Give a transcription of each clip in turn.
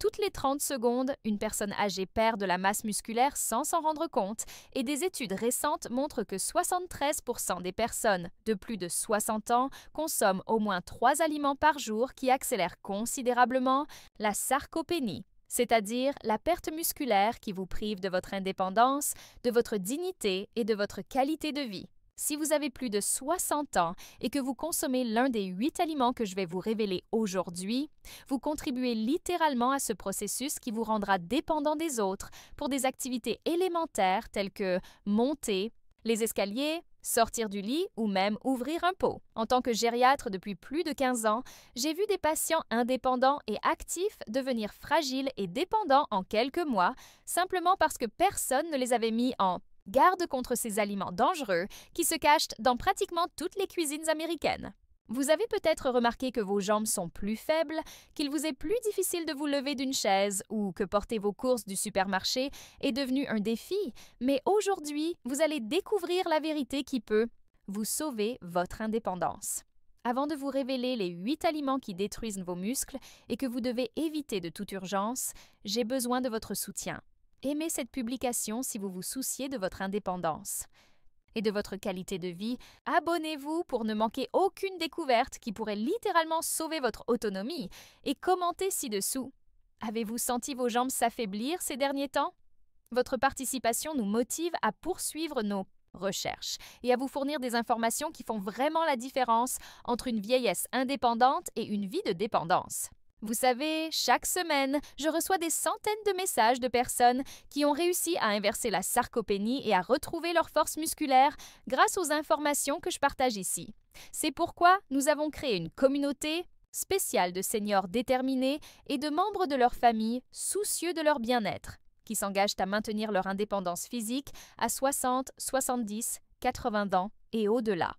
toutes les 30 secondes, une personne âgée perd de la masse musculaire sans s'en rendre compte et des études récentes montrent que 73% des personnes de plus de 60 ans consomment au moins 3 aliments par jour qui accélèrent considérablement la sarcopénie, c'est-à-dire la perte musculaire qui vous prive de votre indépendance, de votre dignité et de votre qualité de vie. Si vous avez plus de 60 ans et que vous consommez l'un des 8 aliments que je vais vous révéler aujourd'hui, vous contribuez littéralement à ce processus qui vous rendra dépendant des autres pour des activités élémentaires telles que monter les escaliers, sortir du lit ou même ouvrir un pot. En tant que gériatre depuis plus de 15 ans, j'ai vu des patients indépendants et actifs devenir fragiles et dépendants en quelques mois, simplement parce que personne ne les avait mis en garde contre ces aliments dangereux qui se cachent dans pratiquement toutes les cuisines américaines. Vous avez peut-être remarqué que vos jambes sont plus faibles, qu'il vous est plus difficile de vous lever d'une chaise ou que porter vos courses du supermarché est devenu un défi, mais aujourd'hui, vous allez découvrir la vérité qui peut vous sauver votre indépendance. Avant de vous révéler les 8 aliments qui détruisent vos muscles et que vous devez éviter de toute urgence, j'ai besoin de votre soutien. Aimez cette publication si vous vous souciez de votre indépendance et de votre qualité de vie. Abonnez-vous pour ne manquer aucune découverte qui pourrait littéralement sauver votre autonomie et commentez ci-dessous. Avez-vous senti vos jambes s'affaiblir ces derniers temps? Votre participation nous motive à poursuivre nos recherches et à vous fournir des informations qui font vraiment la différence entre une vieillesse indépendante et une vie de dépendance. Vous savez, chaque semaine, je reçois des centaines de messages de personnes qui ont réussi à inverser la sarcopénie et à retrouver leur force musculaire grâce aux informations que je partage ici. C'est pourquoi nous avons créé une communauté spéciale de seniors déterminés et de membres de leur famille soucieux de leur bien-être, qui s'engagent à maintenir leur indépendance physique à 60, 70, 80 ans et au-delà.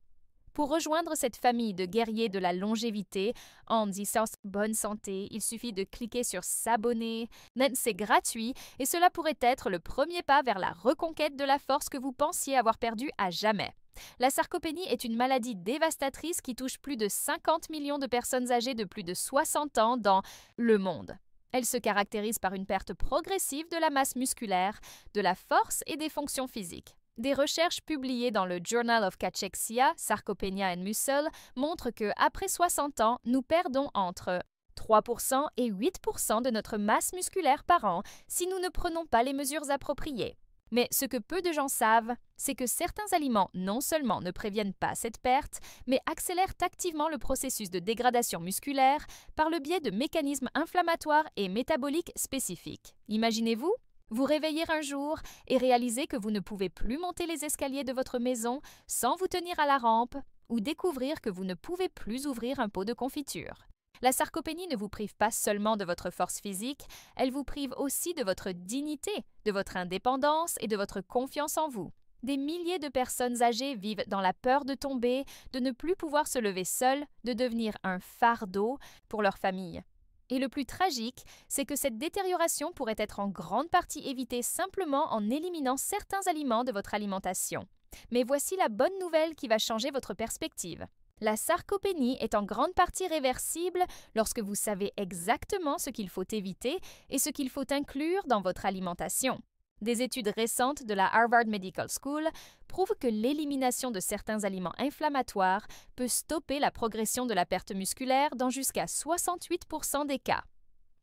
Pour rejoindre cette famille de guerriers de la longévité, en disant bonne santé, il suffit de cliquer sur s'abonner. C'est gratuit et cela pourrait être le premier pas vers la reconquête de la force que vous pensiez avoir perdue à jamais. La sarcopénie est une maladie dévastatrice qui touche plus de 50 millions de personnes âgées de plus de 60 ans dans le monde. Elle se caractérise par une perte progressive de la masse musculaire, de la force et des fonctions physiques. Des recherches publiées dans le Journal of Cachexia, Sarcopenia and Muscle montrent qu'après 60 ans, nous perdons entre 3% et 8% de notre masse musculaire par an si nous ne prenons pas les mesures appropriées. Mais ce que peu de gens savent, c'est que certains aliments non seulement ne préviennent pas cette perte, mais accélèrent activement le processus de dégradation musculaire par le biais de mécanismes inflammatoires et métaboliques spécifiques. Imaginez-vous vous réveiller un jour et réaliser que vous ne pouvez plus monter les escaliers de votre maison sans vous tenir à la rampe ou découvrir que vous ne pouvez plus ouvrir un pot de confiture. La sarcopénie ne vous prive pas seulement de votre force physique, elle vous prive aussi de votre dignité, de votre indépendance et de votre confiance en vous. Des milliers de personnes âgées vivent dans la peur de tomber, de ne plus pouvoir se lever seules, de devenir un fardeau pour leur famille. Et le plus tragique, c'est que cette détérioration pourrait être en grande partie évitée simplement en éliminant certains aliments de votre alimentation. Mais voici la bonne nouvelle qui va changer votre perspective. La sarcopénie est en grande partie réversible lorsque vous savez exactement ce qu'il faut éviter et ce qu'il faut inclure dans votre alimentation. Des études récentes de la Harvard Medical School prouvent que l'élimination de certains aliments inflammatoires peut stopper la progression de la perte musculaire dans jusqu'à 68% des cas.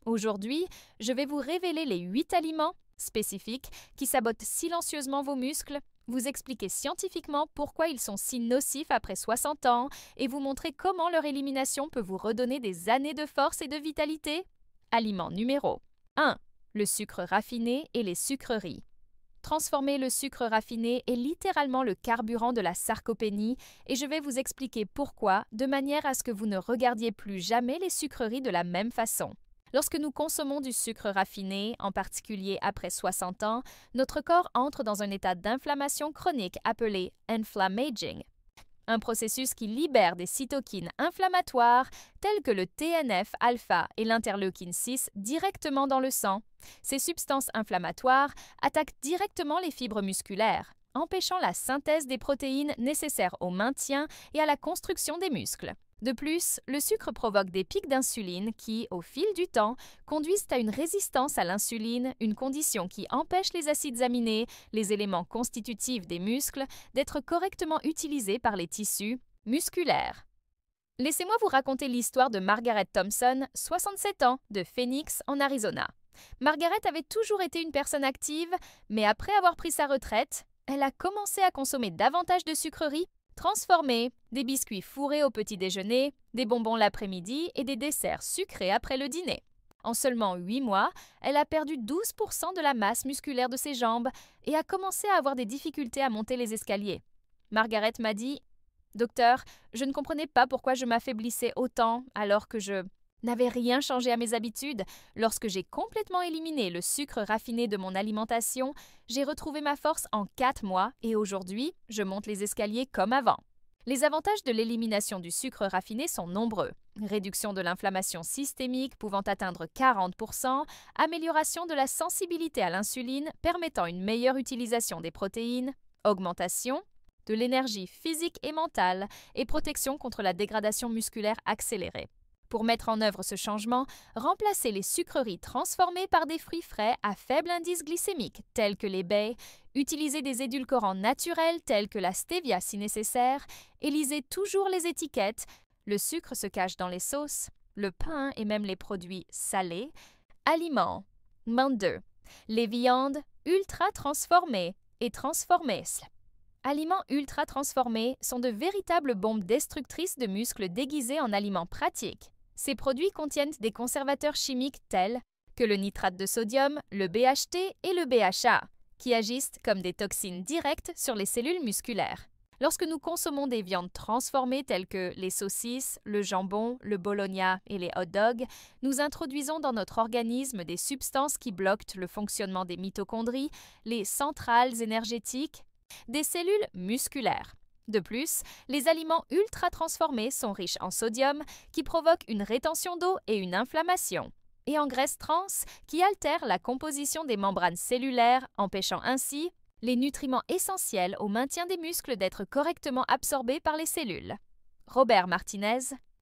Aujourd'hui, je vais vous révéler les 8 aliments spécifiques qui sabotent silencieusement vos muscles, vous expliquer scientifiquement pourquoi ils sont si nocifs après 60 ans et vous montrer comment leur élimination peut vous redonner des années de force et de vitalité. Aliment numéro 1. Le sucre raffiné et les sucreries. Transformer le sucre raffiné est littéralement le carburant de la sarcopénie et je vais vous expliquer pourquoi, de manière à ce que vous ne regardiez plus jamais les sucreries de la même façon. Lorsque nous consommons du sucre raffiné, en particulier après 60 ans, notre corps entre dans un état d'inflammation chronique appelé inflammaging, un processus qui libère des cytokines inflammatoires telles que le TNF-alpha et l'interleukine 6 directement dans le sang. Ces substances inflammatoires attaquent directement les fibres musculaires, empêchant la synthèse des protéines nécessaires au maintien et à la construction des muscles. De plus, le sucre provoque des pics d'insuline qui, au fil du temps, conduisent à une résistance à l'insuline, une condition qui empêche les acides aminés, les éléments constitutifs des muscles, d'être correctement utilisés par les tissus musculaires. Laissez-moi vous raconter l'histoire de Margaret Thompson, 67 ans, de Phoenix, en Arizona. Margaret avait toujours été une personne active, mais après avoir pris sa retraite, elle a commencé à consommer davantage de sucreries transformées, des biscuits fourrés au petit déjeuner, des bonbons l'après-midi et des desserts sucrés après le dîner. En seulement 8 mois, elle a perdu 12% de la masse musculaire de ses jambes et a commencé à avoir des difficultés à monter les escaliers. Margaret m'a dit « Docteur, je ne comprenais pas pourquoi je m'affaiblissais autant alors que je n'avais rien changé à mes habitudes. Lorsque j'ai complètement éliminé le sucre raffiné de mon alimentation, j'ai retrouvé ma force en 4 mois et aujourd'hui, je monte les escaliers comme avant. » Les avantages de l'élimination du sucre raffiné sont nombreux. Réduction de l'inflammation systémique pouvant atteindre 40%, amélioration de la sensibilité à l'insuline permettant une meilleure utilisation des protéines, augmentation de l'énergie physique et mentale et protection contre la dégradation musculaire accélérée. Pour mettre en œuvre ce changement, remplacez les sucreries transformées par des fruits frais à faible indice glycémique, tels que les baies, utilisez des édulcorants naturels tels que la stevia si nécessaire, et lisez toujours les étiquettes. Le sucre se cache dans les sauces, le pain et même les produits salés. Aliments. 2. Les viandes ultra transformées et transformées. Aliments ultra transformés sont de véritables bombes destructrices de muscles déguisés en aliments pratiques. Ces produits contiennent des conservateurs chimiques tels que le nitrate de sodium, le BHT et le BHA, qui agissent comme des toxines directes sur les cellules musculaires. Lorsque nous consommons des viandes transformées telles que les saucisses, le jambon, le bologna et les hot dogs, nous introduisons dans notre organisme des substances qui bloquent le fonctionnement des mitochondries, les centrales énergétiques, des cellules musculaires. De plus, les aliments ultra transformés sont riches en sodium qui provoque une rétention d'eau et une inflammation, et en graisses trans qui altèrent la composition des membranes cellulaires, empêchant ainsi les nutriments essentiels au maintien des muscles d'être correctement absorbés par les cellules. Robert Martinez,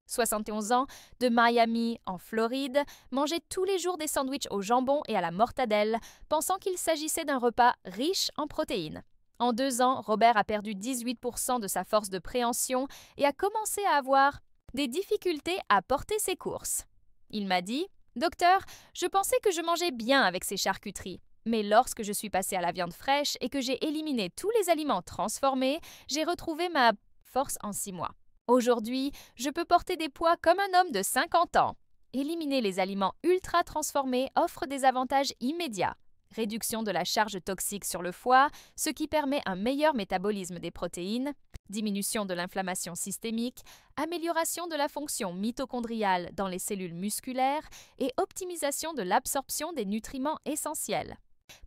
71 ans, de Miami, en Floride, mangeait tous les jours des sandwichs au jambon et à la mortadelle, pensant qu'il s'agissait d'un repas riche en protéines. En 2 ans, Robert a perdu 18% de sa force de préhension et a commencé à avoir des difficultés à porter ses courses. Il m'a dit « Docteur, je pensais que je mangeais bien avec ces charcuteries. Mais lorsque je suis passé à la viande fraîche et que j'ai éliminé tous les aliments transformés, j'ai retrouvé ma force en 6 mois. Aujourd'hui, je peux porter des poids comme un homme de 50 ans. Éliminer les aliments ultra transformés offre des avantages immédiats. Réduction de la charge toxique sur le foie, ce qui permet un meilleur métabolisme des protéines, diminution de l'inflammation systémique, amélioration de la fonction mitochondriale dans les cellules musculaires et optimisation de l'absorption des nutriments essentiels.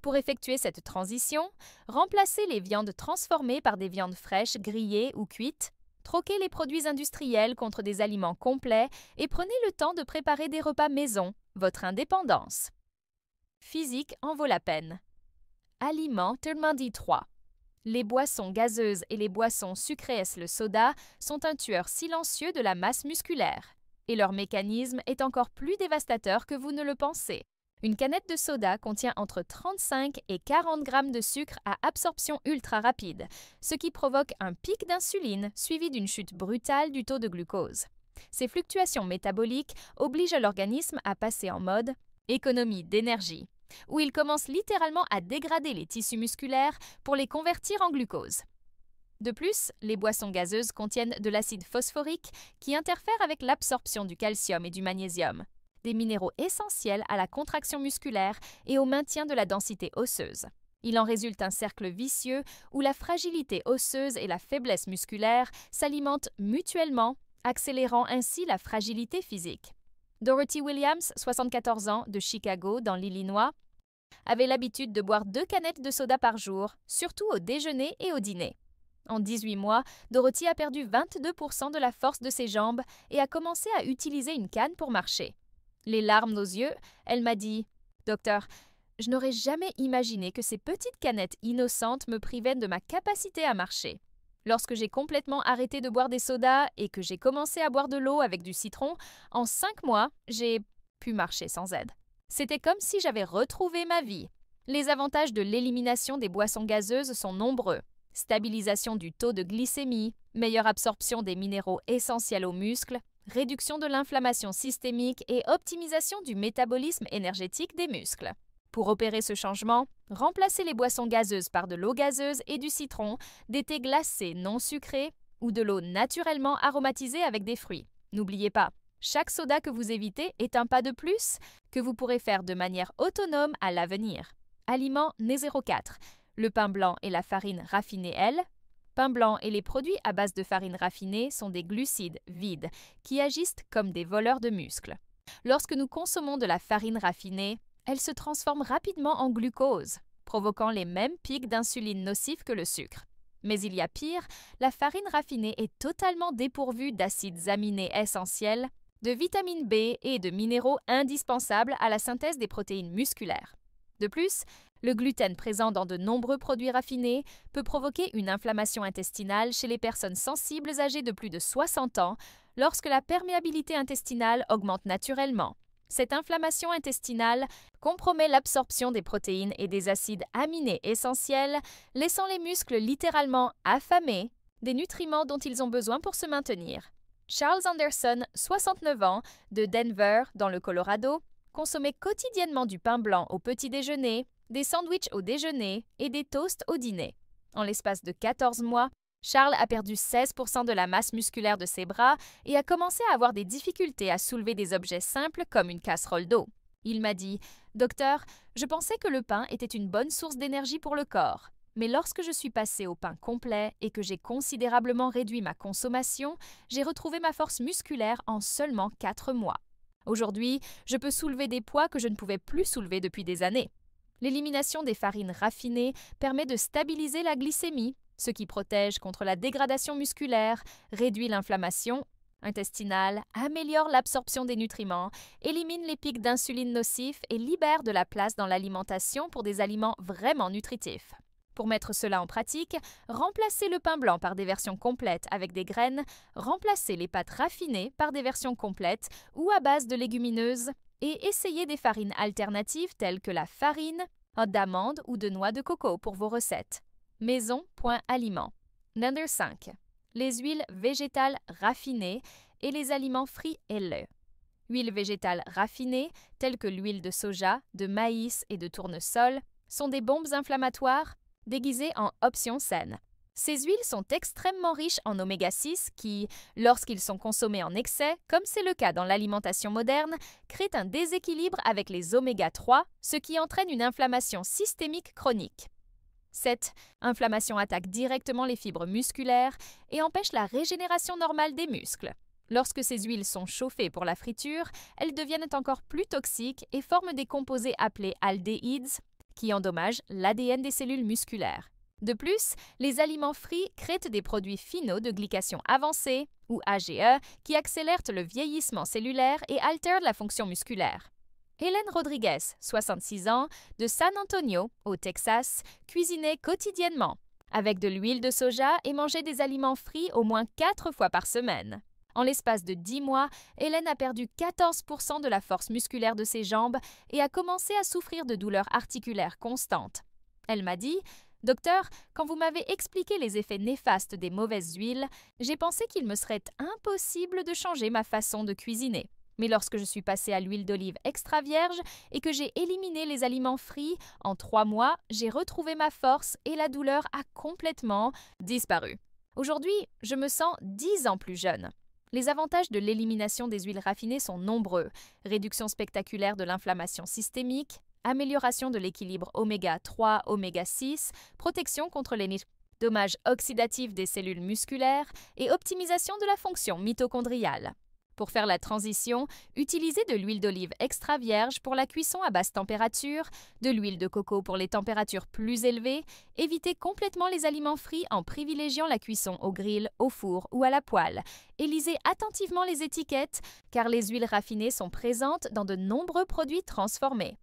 Pour effectuer cette transition, remplacez les viandes transformées par des viandes fraîches grillées ou cuites, troquez les produits industriels contre des aliments complets et prenez le temps de préparer des repas maison, votre indépendance. Physique en vaut la peine. Aliments Thermody 3. Les boissons gazeuses et les boissons sucrées, le soda, sont un tueur silencieux de la masse musculaire. Et leur mécanisme est encore plus dévastateur que vous ne le pensez. Une canette de soda contient entre 35 et 40 grammes de sucre à absorption ultra rapide, ce qui provoque un pic d'insuline suivi d'une chute brutale du taux de glucose. Ces fluctuations métaboliques obligent l'organisme à passer en mode économie d'énergie, où il commence littéralement à dégrader les tissus musculaires pour les convertir en glucose. De plus, les boissons gazeuses contiennent de l'acide phosphorique qui interfère avec l'absorption du calcium et du magnésium, des minéraux essentiels à la contraction musculaire et au maintien de la densité osseuse. Il en résulte un cercle vicieux où la fragilité osseuse et la faiblesse musculaire s'alimentent mutuellement, accélérant ainsi la fragilité physique. Dorothy Williams, 74 ans, de Chicago, dans l'Illinois, avait l'habitude de boire 2 canettes de soda par jour, surtout au déjeuner et au dîner. En 18 mois, Dorothy a perdu 22% de la force de ses jambes et a commencé à utiliser une canne pour marcher. Les larmes aux yeux, elle m'a dit « Docteur, je n'aurais jamais imaginé que ces petites canettes innocentes me privaient de ma capacité à marcher. Lorsque j'ai complètement arrêté de boire des sodas et que j'ai commencé à boire de l'eau avec du citron, en 5 mois, j'ai pu marcher sans aide. C'était comme si j'avais retrouvé ma vie. Les avantages de l'élimination des boissons gazeuses sont nombreux. Stabilisation du taux de glycémie, meilleure absorption des minéraux essentiels aux muscles, réduction de l'inflammation systémique et optimisation du métabolisme énergétique des muscles. Pour opérer ce changement, remplacez les boissons gazeuses par de l'eau gazeuse et du citron, des thés glacés non sucrés ou de l'eau naturellement aromatisée avec des fruits. N'oubliez pas, chaque soda que vous évitez est un pas de plus que vous pourrez faire de manière autonome à l'avenir. Aliments Né04. Le pain blanc et la farine raffinée, elle. Pain blanc et les produits à base de farine raffinée sont des glucides vides qui agissent comme des voleurs de muscles. Lorsque nous consommons de la farine raffinée, elle se transforme rapidement en glucose, provoquant les mêmes pics d'insuline nocifs que le sucre. Mais il y a pire, la farine raffinée est totalement dépourvue d'acides aminés essentiels, de vitamine B et de minéraux indispensables à la synthèse des protéines musculaires. De plus, le gluten présent dans de nombreux produits raffinés peut provoquer une inflammation intestinale chez les personnes sensibles âgées de plus de 60 ans lorsque la perméabilité intestinale augmente naturellement. Cette inflammation intestinale compromet l'absorption des protéines et des acides aminés essentiels, laissant les muscles littéralement affamés des nutriments dont ils ont besoin pour se maintenir. Charles Anderson, 69 ans, de Denver, dans le Colorado, consommait quotidiennement du pain blanc au petit déjeuner, des sandwichs au déjeuner et des toasts au dîner. En l'espace de 14 mois, Charles a perdu 16% de la masse musculaire de ses bras et a commencé à avoir des difficultés à soulever des objets simples comme une casserole d'eau. Il m'a dit « Docteur, je pensais que le pain était une bonne source d'énergie pour le corps. Mais lorsque je suis passé au pain complet et que j'ai considérablement réduit ma consommation, j'ai retrouvé ma force musculaire en seulement 4 mois. Aujourd'hui, je peux soulever des poids que je ne pouvais plus soulever depuis des années. » L'élimination des farines raffinées permet de stabiliser la glycémie, ce qui protège contre la dégradation musculaire, réduit l'inflammation intestinale, améliore l'absorption des nutriments, élimine les pics d'insuline nocifs et libère de la place dans l'alimentation pour des aliments vraiment nutritifs. Pour mettre cela en pratique, remplacez le pain blanc par des versions complètes avec des graines, remplacez les pâtes raffinées par des versions complètes ou à base de légumineuses et essayez des farines alternatives telles que la farine d'amande ou de noix de coco pour vos recettes. Maison.aliment. Number 5. Les huiles végétales raffinées et les aliments frits et laits. Huiles végétales raffinées, telles que l'huile de soja, de maïs et de tournesol, sont des bombes inflammatoires déguisées en options saines. Ces huiles sont extrêmement riches en oméga 6 qui, lorsqu'ils sont consommés en excès, comme c'est le cas dans l'alimentation moderne, créent un déséquilibre avec les oméga 3, ce qui entraîne une inflammation systémique chronique. Cette inflammation attaque directement les fibres musculaires et empêche la régénération normale des muscles. Lorsque ces huiles sont chauffées pour la friture, elles deviennent encore plus toxiques et forment des composés appelés aldéhydes qui endommagent l'ADN des cellules musculaires. De plus, les aliments frits créent des produits finaux de glycation avancée, ou AGE, qui accélèrent le vieillissement cellulaire et altèrent la fonction musculaire. Hélène Rodriguez, 66 ans, de San Antonio, au Texas, cuisinait quotidiennement, avec de l'huile de soja et mangeait des aliments frits au moins 4 fois par semaine. En l'espace de 10 mois, Hélène a perdu 14% de la force musculaire de ses jambes et a commencé à souffrir de douleurs articulaires constantes. Elle m'a dit « Docteur, quand vous m'avez expliqué les effets néfastes des mauvaises huiles, j'ai pensé qu'il me serait impossible de changer ma façon de cuisiner. Mais lorsque je suis passée à l'huile d'olive extra vierge et que j'ai éliminé les aliments frits, en 3 mois, j'ai retrouvé ma force et la douleur a complètement disparu. Aujourd'hui, je me sens 10 ans plus jeune. Les avantages de l'élimination des huiles raffinées sont nombreux. Réduction spectaculaire de l'inflammation systémique, amélioration de l'équilibre oméga 3, oméga 6, protection contre les dommages oxydatifs des cellules musculaires et optimisation de la fonction mitochondriale. Pour faire la transition, utilisez de l'huile d'olive extra vierge pour la cuisson à basse température, de l'huile de coco pour les températures plus élevées, évitez complètement les aliments frits en privilégiant la cuisson au grill, au four ou à la poêle, et lisez attentivement les étiquettes car les huiles raffinées sont présentes dans de nombreux produits transformés.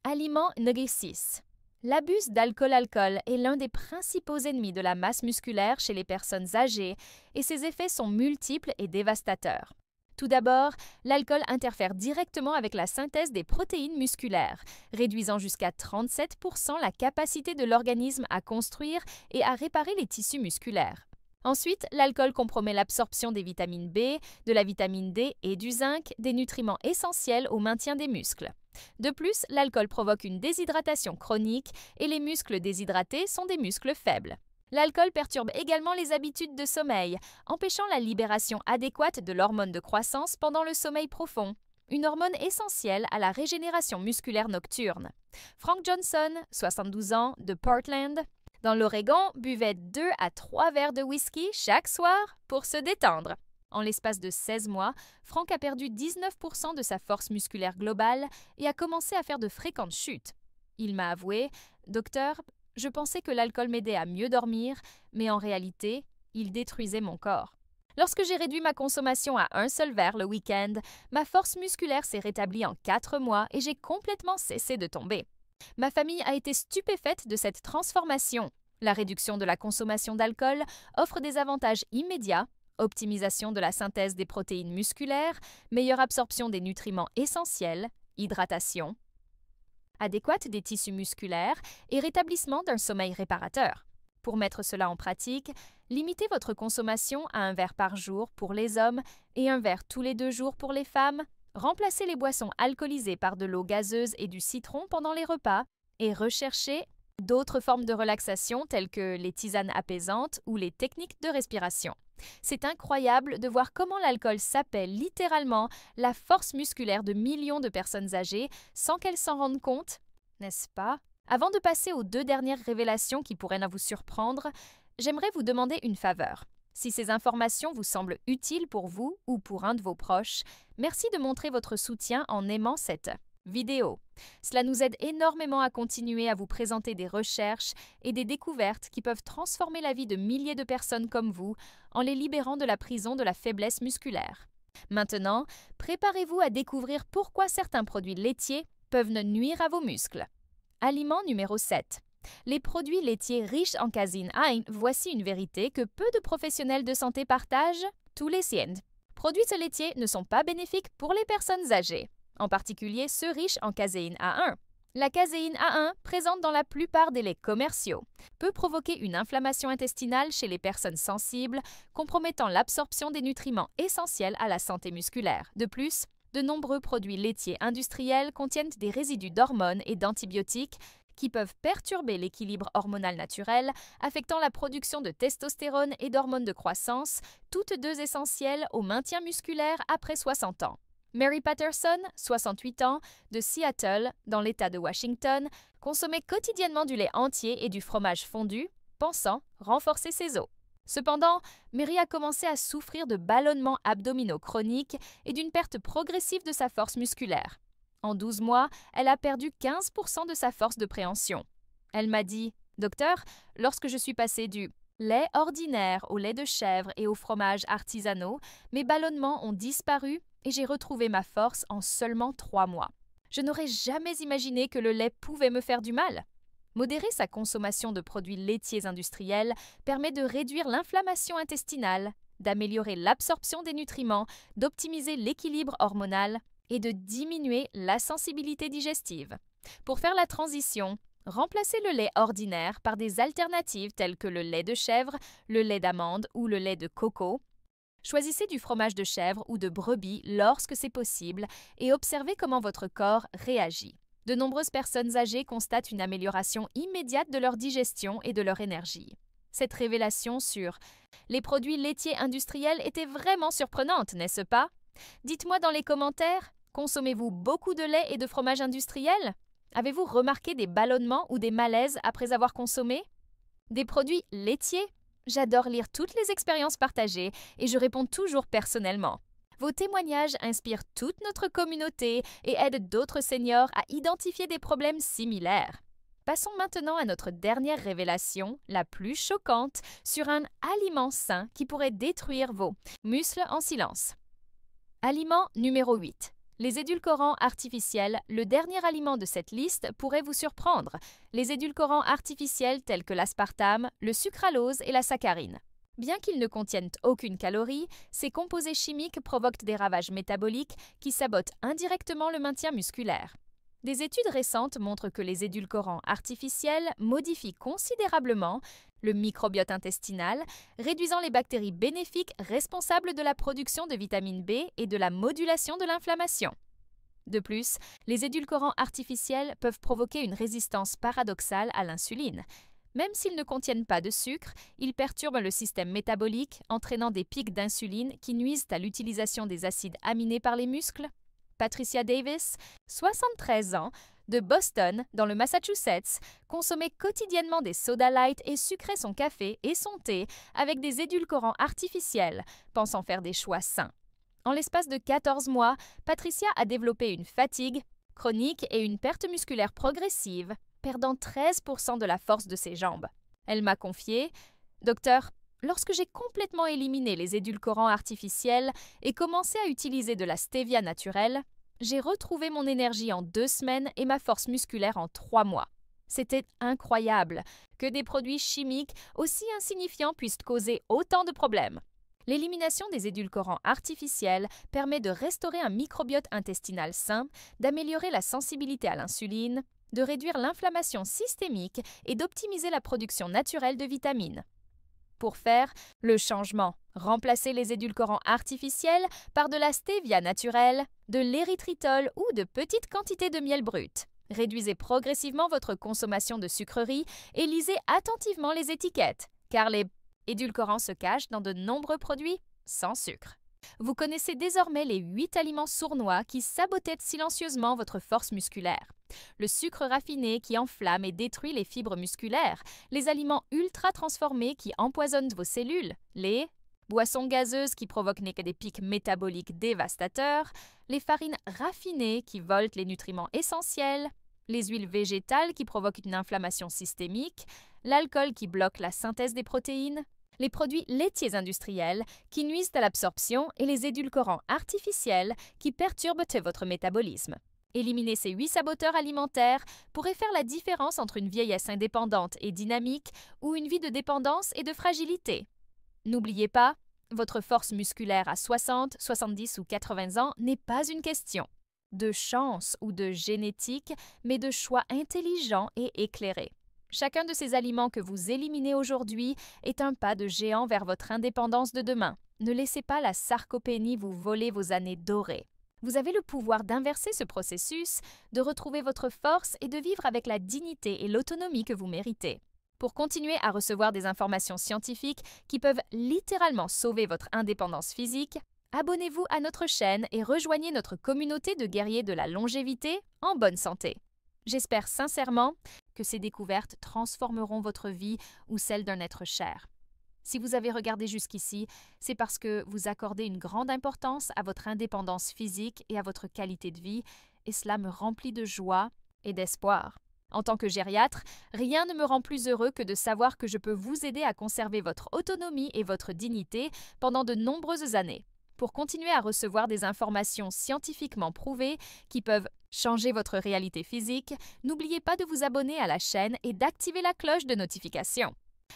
Aliments Né6. L'abus d'alcool-alcool est l'un des principaux ennemis de la masse musculaire chez les personnes âgées et ses effets sont multiples et dévastateurs. Tout d'abord, l'alcool interfère directement avec la synthèse des protéines musculaires, réduisant jusqu'à 37% la capacité de l'organisme à construire et à réparer les tissus musculaires. Ensuite, l'alcool compromet l'absorption des vitamines B, de la vitamine D et du zinc, des nutriments essentiels au maintien des muscles. De plus, l'alcool provoque une déshydratation chronique et les muscles déshydratés sont des muscles faibles. L'alcool perturbe également les habitudes de sommeil, empêchant la libération adéquate de l'hormone de croissance pendant le sommeil profond, une hormone essentielle à la régénération musculaire nocturne. Frank Johnson, 72 ans, de Portland, dans l'Oregon, buvait 2 à 3 verres de whisky chaque soir pour se détendre. En l'espace de 16 mois, Frank a perdu 19% de sa force musculaire globale et a commencé à faire de fréquentes chutes. Il m'a avoué « Docteur, je pensais que l'alcool m'aidait à mieux dormir, mais en réalité, il détruisait mon corps. Lorsque j'ai réduit ma consommation à un seul verre le week-end, ma force musculaire s'est rétablie en 4 mois et j'ai complètement cessé de tomber. Ma famille a été stupéfaite de cette transformation. La réduction de la consommation d'alcool offre des avantages immédiats, optimisation de la synthèse des protéines musculaires, meilleure absorption des nutriments essentiels, hydratation adéquate des tissus musculaires et rétablissement d'un sommeil réparateur. Pour mettre cela en pratique, limitez votre consommation à un verre par jour pour les hommes et un verre tous les 2 jours pour les femmes. Remplacez les boissons alcoolisées par de l'eau gazeuse et du citron pendant les repas et recherchez d'autres formes de relaxation telles que les tisanes apaisantes ou les techniques de respiration. C'est incroyable de voir comment l'alcool s'appelle littéralement la force musculaire de millions de personnes âgées sans qu'elles s'en rendent compte, n'est-ce pas? Avant de passer aux 2 dernières révélations qui pourraient vous surprendre, j'aimerais vous demander une faveur. Si ces informations vous semblent utiles pour vous ou pour un de vos proches, merci de montrer votre soutien en aimant cette vidéo. Cela nous aide énormément à continuer à vous présenter des recherches et des découvertes qui peuvent transformer la vie de milliers de personnes comme vous en les libérant de la prison de la faiblesse musculaire. Maintenant, préparez-vous à découvrir pourquoi certains produits laitiers peuvent nuire à vos muscles. Aliment numéro 7. Les produits laitiers riches en caséine. Voici une vérité que peu de professionnels de santé partagent, tous les siens. Produits laitiers ne sont pas bénéfiques pour les personnes âgées, en particulier ceux riches en caséine A1. La caséine A1, présente dans la plupart des laits commerciaux, peut provoquer une inflammation intestinale chez les personnes sensibles, compromettant l'absorption des nutriments essentiels à la santé musculaire. De plus, de nombreux produits laitiers industriels contiennent des résidus d'hormones et d'antibiotiques qui peuvent perturber l'équilibre hormonal naturel, affectant la production de testostérone et d'hormones de croissance, toutes 2 essentielles au maintien musculaire après 60 ans. Mary Patterson, 68 ans, de Seattle, dans l'État de Washington, consommait quotidiennement du lait entier et du fromage fondu, pensant renforcer ses os. Cependant, Mary a commencé à souffrir de ballonnements abdominaux chroniques et d'une perte progressive de sa force musculaire. En 12 mois, elle a perdu 15% de sa force de préhension. Elle m'a dit « Docteur, lorsque je suis passée du lait ordinaire au lait de chèvre et au fromage artisanaux, mes ballonnements ont disparu et j'ai retrouvé ma force en seulement 3 mois. Je n'aurais jamais imaginé que le lait pouvait me faire du mal. » Modérer sa consommation de produits laitiers industriels permet de réduire l'inflammation intestinale, d'améliorer l'absorption des nutriments, d'optimiser l'équilibre hormonal et de diminuer la sensibilité digestive. Pour faire la transition, remplacez le lait ordinaire par des alternatives telles que le lait de chèvre, le lait d'amande ou le lait de coco. Choisissez du fromage de chèvre ou de brebis lorsque c'est possible et observez comment votre corps réagit. De nombreuses personnes âgées constatent une amélioration immédiate de leur digestion et de leur énergie. Cette révélation sur les produits laitiers industriels était vraiment surprenante, n'est-ce pas? Dites-moi dans les commentaires, consommez-vous beaucoup de lait et de fromage industriel? Avez-vous remarqué des ballonnements ou des malaises après avoir consommé des produits laitiers? J'adore lire toutes les expériences partagées et je réponds toujours personnellement. Vos témoignages inspirent toute notre communauté et aident d'autres seniors à identifier des problèmes similaires. Passons maintenant à notre dernière révélation, la plus choquante, sur un aliment sain qui pourrait détruire vos muscles en silence. Aliment numéro 8. Les édulcorants artificiels, le dernier aliment de cette liste, pourrait vous surprendre. Les édulcorants artificiels tels que l'aspartame, le sucralose et la saccharine. Bien qu'ils ne contiennent aucune calorie, ces composés chimiques provoquent des ravages métaboliques qui sabotent indirectement le maintien musculaire. Des études récentes montrent que les édulcorants artificiels modifient considérablement le microbiote intestinal, réduisant les bactéries bénéfiques responsables de la production de vitamine B et de la modulation de l'inflammation. De plus, les édulcorants artificiels peuvent provoquer une résistance paradoxale à l'insuline. Même s'ils ne contiennent pas de sucre, ils perturbent le système métabolique, entraînant des pics d'insuline qui nuisent à l'utilisation des acides aminés par les muscles. Patricia Davis, 73 ans, de Boston, dans le Massachusetts, consommait quotidiennement des soda light et sucrait son café et son thé avec des édulcorants artificiels, pensant faire des choix sains. En l'espace de 14 mois, Patricia a développé une fatigue chronique et une perte musculaire progressive, perdant 13% de la force de ses jambes. Elle m'a confié « Docteur, lorsque j'ai complètement éliminé les édulcorants artificiels et commencé à utiliser de la stevia naturelle, j'ai retrouvé mon énergie en 2 semaines et ma force musculaire en 3 mois. C'était incroyable que des produits chimiques aussi insignifiants puissent causer autant de problèmes. L'élimination des édulcorants artificiels permet de restaurer un microbiote intestinal sain, d'améliorer la sensibilité à l'insuline, de réduire l'inflammation systémique et d'optimiser la production naturelle de vitamines. Pour faire le changement, remplacez les édulcorants artificiels par de la stevia naturelle, de l'érythritol ou de petites quantités de miel brut. Réduisez progressivement votre consommation de sucreries et lisez attentivement les étiquettes, car les édulcorants se cachent dans de nombreux produits sans sucre. Vous connaissez désormais les 8 aliments sournois qui sabotent silencieusement votre force musculaire. Le sucre raffiné qui enflamme et détruit les fibres musculaires, les aliments ultra transformés qui empoisonnent vos cellules, les boissons gazeuses qui provoquent des pics métaboliques dévastateurs, les farines raffinées qui volent les nutriments essentiels, les huiles végétales qui provoquent une inflammation systémique, l'alcool qui bloque la synthèse des protéines, les produits laitiers industriels qui nuisent à l'absorption et les édulcorants artificiels qui perturbent votre métabolisme. Éliminer ces 8 saboteurs alimentaires pourrait faire la différence entre une vieillesse indépendante et dynamique ou une vie de dépendance et de fragilité. N'oubliez pas, votre force musculaire à 60, 70 ou 80 ans n'est pas une question de chance ou de génétique, mais de choix intelligents et éclairés. Chacun de ces aliments que vous éliminez aujourd'hui est un pas de géant vers votre indépendance de demain. Ne laissez pas la sarcopénie vous voler vos années dorées. Vous avez le pouvoir d'inverser ce processus, de retrouver votre force et de vivre avec la dignité et l'autonomie que vous méritez. Pour continuer à recevoir des informations scientifiques qui peuvent littéralement sauver votre indépendance physique, abonnez-vous à notre chaîne et rejoignez notre communauté de guerriers de la longévité en bonne santé. J'espère sincèrement que ces découvertes transformeront votre vie ou celle d'un être cher. Si vous avez regardé jusqu'ici, c'est parce que vous accordez une grande importance à votre indépendance physique et à votre qualité de vie, et cela me remplit de joie et d'espoir. En tant que gériatre, rien ne me rend plus heureux que de savoir que je peux vous aider à conserver votre autonomie et votre dignité pendant de nombreuses années. Pour continuer à recevoir des informations scientifiquement prouvées qui peuvent changer votre réalité physique, n'oubliez pas de vous abonner à la chaîne et d'activer la cloche de notification.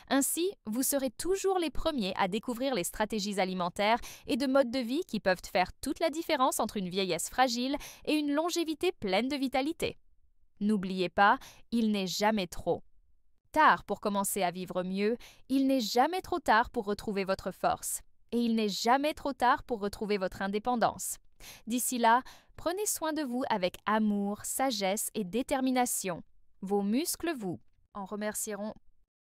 Ainsi, vous serez toujours les premiers à découvrir les stratégies alimentaires et de modes de vie qui peuvent faire toute la différence entre une vieillesse fragile et une longévité pleine de vitalité. N'oubliez pas, il n'est jamais trop tard pour commencer à vivre mieux, il n'est jamais trop tard pour retrouver votre force. Et il n'est jamais trop tard pour retrouver votre indépendance. D'ici là, prenez soin de vous avec amour, sagesse et détermination. Vos muscles vous en remercieront